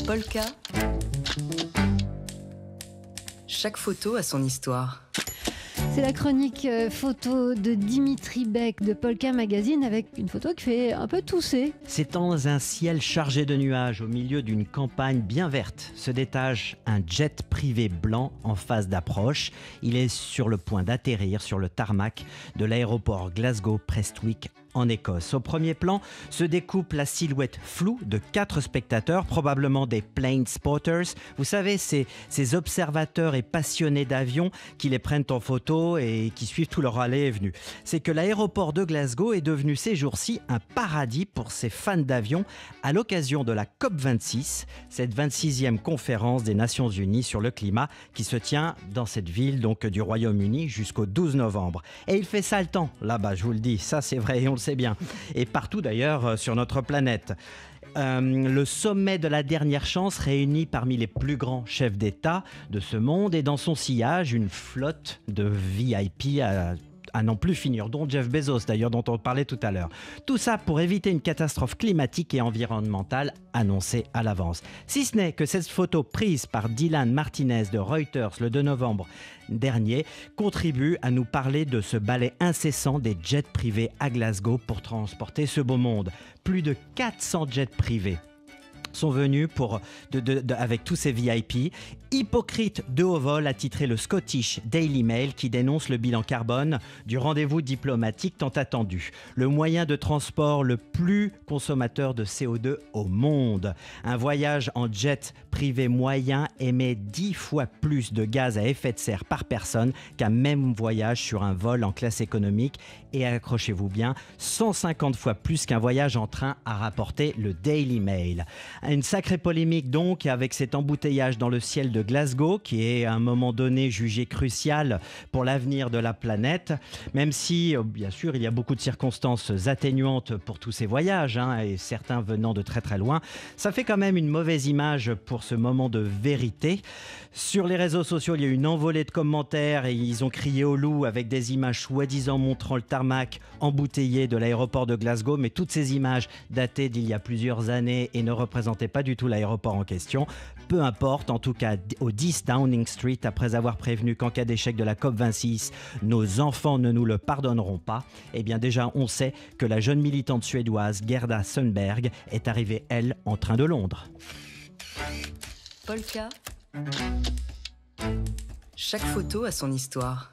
Polka. Chaque photo a son histoire. C'est la chronique photo de Dimitri Beck de Polka Magazine avec une photo qui fait un peu tousser. C'est dans un ciel chargé de nuages, au milieu d'une campagne bien verte, se détache un jet privé blanc en phase d'approche. Il est sur le point d'atterrir sur le tarmac de l'aéroport Glasgow-Prestwick en Écosse. Au premier plan se découpe la silhouette floue de 4 spectateurs, probablement des plane spotters. Vous savez, ces observateurs et passionnés d'avions qui les prennent en photo et qui suivent tout leur aller et venu. C'est que l'aéroport de Glasgow est devenu ces jours-ci un paradis pour ces fans d'avions à l'occasion de la COP26, cette 26e conférence des Nations Unies sur le climat qui se tient dans cette ville donc du Royaume-Uni jusqu'au 12 novembre. Et il fait sale temps là-bas, je vous le dis, ça c'est vrai et on le sait bien. Et partout d'ailleurs sur notre planète. Le sommet de la dernière chance réunit parmi les plus grands chefs d'État de ce monde et dans son sillage une flotte de VIP à n'en plus finir, dont Jeff Bezos d'ailleurs, dont on parlait tout à l'heure. Tout ça pour éviter une catastrophe climatique et environnementale annoncée à l'avance. Si ce n'est que cette photo prise par Dylan Martinez de Reuters le 2 novembre dernier contribue à nous parler de ce balai incessant des jets privés à Glasgow pour transporter ce beau monde. Plus de 400 jets privés sont venus avec tous ces VIP. Hypocrite de haut vol, a titré le Scottish Daily Mail qui dénonce le bilan carbone du rendez-vous diplomatique tant attendu. Le moyen de transport le plus consommateur de CO2 au monde. Un voyage en jet privé moyen émet 10 fois plus de gaz à effet de serre par personne qu'un même voyage sur un vol en classe économique et accrochez-vous bien, 150 fois plus qu'un voyage en train, a rapporté le Daily Mail. Une sacrée polémique donc avec cet embouteillage dans le ciel de Glasgow qui est à un moment donné jugé crucial pour l'avenir de la planète, même si bien sûr il y a beaucoup de circonstances atténuantes pour tous ces voyages et certains venant de très très loin. Ça fait quand même une mauvaise image pour ce moment de vérité. Sur les réseaux sociaux, il y a eu une envolée de commentaires et ils ont crié au loup avec des images soi-disant montrant le tarmac embouteillé de l'aéroport de Glasgow, mais toutes ces images datées d'il y a plusieurs années et ne représentaient pas du tout l'aéroport en question. Peu importe, en tout cas au 10 Downing Street, après avoir prévenu qu'en cas d'échec de la COP26, nos enfants ne nous le pardonneront pas, eh bien déjà on sait que la jeune militante suédoise Gerda Thunberg est arrivée, elle, en train de Londres. Polka. Chaque photo a son histoire.